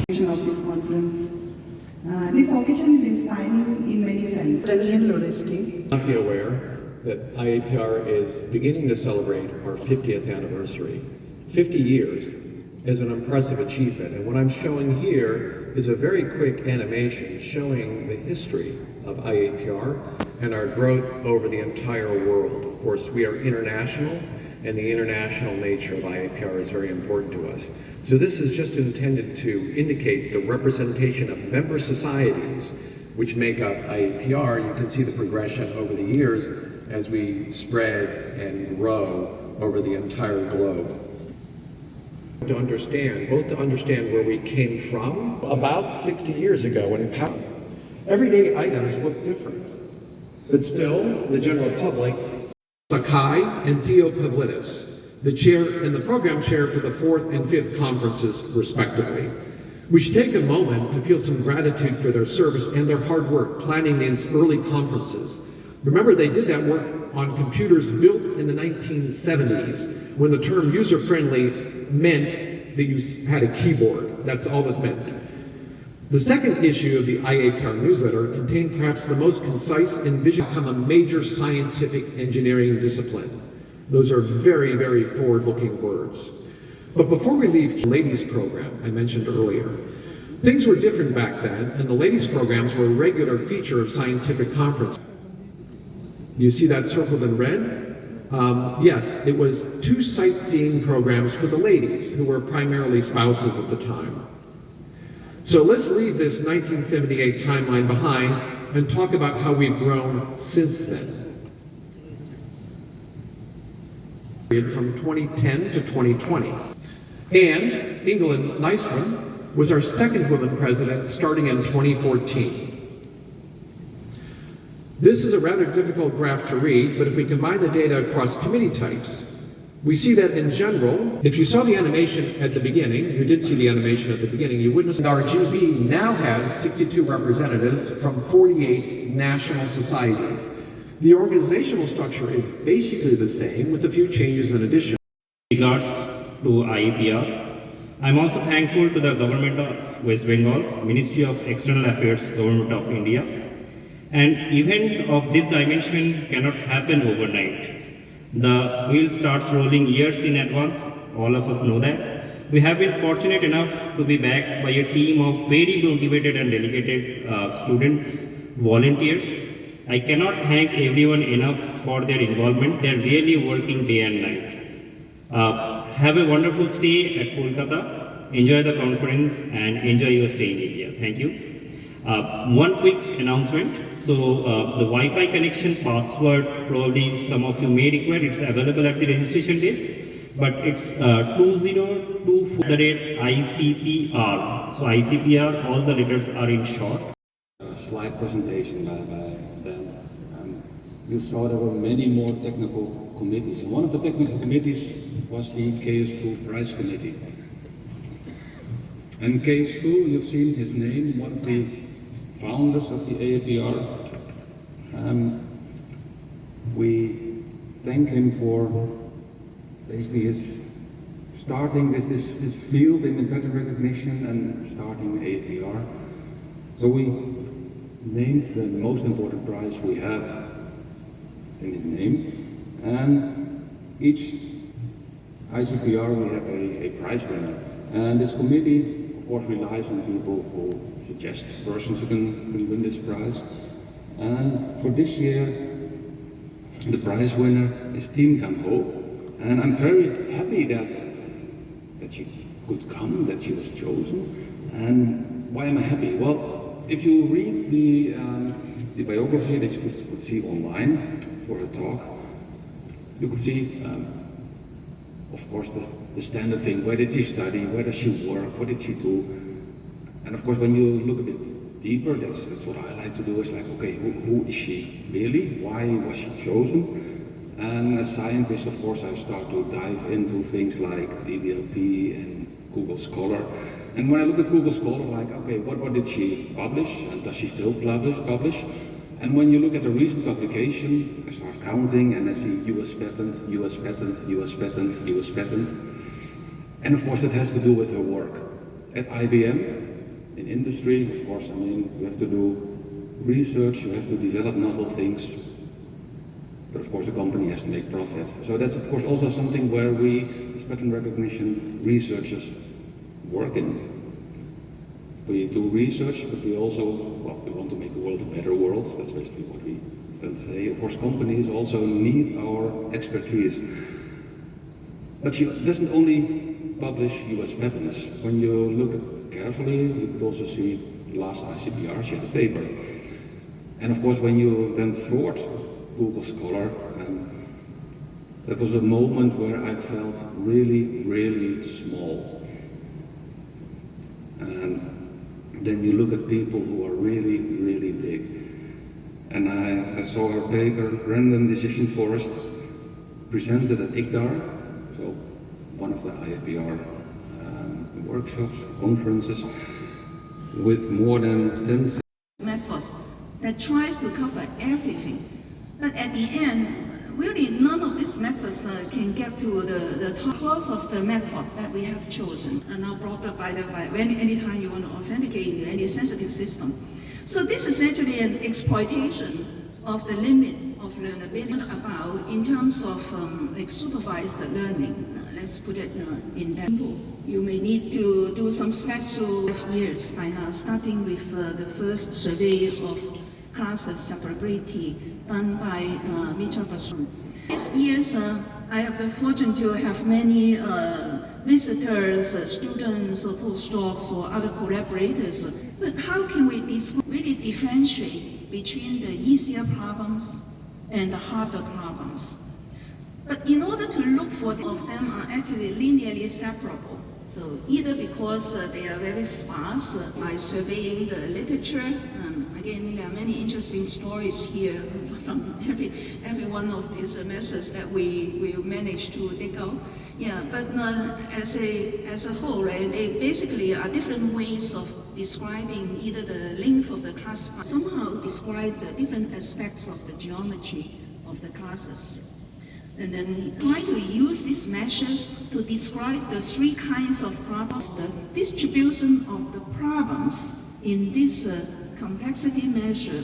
Of this conference. This occasion is inspiring in many senses. You might be aware that IAPR is beginning to celebrate our 50th anniversary. 50 years is an impressive achievement, and what I'm showing here is a very quick animation showing the history of IAPR and our growth over the entire world. Of course, we are international, and the international nature of IAPR is very important to us. So this is just intended to indicate the representation of member societies which make up IAPR. You can see the progression over the years as we spread and grow over the entire globe. To understand, both to understand where we came from about 60 years ago when everyday items look different, but still the general public. Sakai and Theo Pavlidis, the chair and the program chair for the 4th and 5th conferences, respectively. We should take a moment to feel some gratitude for their service and their hard work planning these early conferences. Remember, they did that work on computers built in the 1970s, when the term user-friendly meant that you had a keyboard. That's all it meant. The second issue of the IAPR newsletter contained perhaps the most concise and vision to become a major scientific engineering discipline. Those are very, very forward-looking words. But before we leave the ladies program I mentioned earlier, things were different back then, and the ladies programs were a regular feature of scientific conferences. You see that circled in red? Yes, it was 2 sightseeing programs for the ladies, who were primarily spouses at the time. So let's leave this 1978 timeline behind and talk about how we've grown since then. From 2010 to 2020. And England Neisman was our second woman president starting in 2014. This is a rather difficult graph to read, but if we combine the data across committee types, we see that in general, if you saw the animation at the beginning, you did see the animation at the beginning, you witnessed our GB now has 62 representatives from 48 national societies. The organizational structure is basically the same with a few changes and additions. Regards to IAPR, I'm also thankful to the Government of West Bengal, Ministry of External Affairs, Government of India. An event of this dimension cannot happen overnight. The wheel starts rolling years in advance, all of us know that. We have been fortunate enough to be backed by a team of very motivated and dedicated students, volunteers. I cannot thank everyone enough for their involvement. They're really working day and night. Have a wonderful stay at Kolkata. Enjoy the conference and enjoy your stay in India. Thank you. One quick announcement. So the Wi-Fi connection password, probably some of you may require, it's available at the registration desk, but it's 2024@ICPR. So ICPR, all the letters are in short. Slide presentation by them. You saw there were many more technical committees. And one of the technical committees was the KS Prize Committee. And KS you've seen his name, one of the founders of the IAPR. We thank him for basically his starting this field in the pattern recognition and starting IAPR. So we named the most important prize we have in his name, and each ICPR we have a prize winner. And this committee, of course, relies on people who suggest persons who can win this prize. And for this year, the prize winner is Team Gamho. And I'm very happy that she could come, that she was chosen. And why am I happy? Well, if you read the biography that you could see online for her talk, you could see, of course, the standard thing. Where did she study? Where does she work? What did she do? And of course, when you look a bit deeper, that's what I like to do, is like, okay, who is she really? Why was she chosen? And as a scientist, of course, I start to dive into things like DBLP and Google Scholar. And when I look at Google Scholar, like, okay, what did she publish? And does she still publish? And when you look at a recent publication, I start counting and I see US patent, US patent, US patent, US patent. And of course, it has to do with her work. At IBM, in industry, of course, I mean, you have to do research, you have to develop novel things, but of course a company has to make profit. So that's of course also something where we, as pattern recognition researchers, work in. We do research, but we also, well, we want to make the world a better world. That's basically what we can say. Of course, companies also need our expertise. But she doesn't only publish US patents. When you look carefully, you could also see last ICPR, she had a paper. And of course, when you then thwart Google Scholar, that was a moment where I felt really, really small. And then you look at people who are really, really big. And I saw her paper, Random Decision Forest, presented at ICDAR, so one of the IAPR workshops, conferences, with more than 10 methods that tries to cover everything. But at the end, really none of these methods can get to the cause of the method that we have chosen. And now brought up by anytime you want to authenticate in any sensitive system. So this is actually an exploitation of the limit of learnability about in terms of like supervised learning. Let's put it in that. You may need to do some special years by now, starting with the first survey of class separability done by Mitra Basun. These years, I have the fortune to have many visitors, students, or postdocs, or other collaborators. But how can we really differentiate between the easier problems and the harder problems? But in order to look for them are actually linearly separable. So either because they are very sparse by surveying the literature. Again, there are many interesting stories here from every one of these methods that we managed to dig out. Yeah, but as a whole, right, they basically are different ways of describing either the length of the class, somehow describe the different aspects of the geometry of the classes. And then try to use these measures to describe the three kinds of problems, the distribution of the problems in this complexity measure.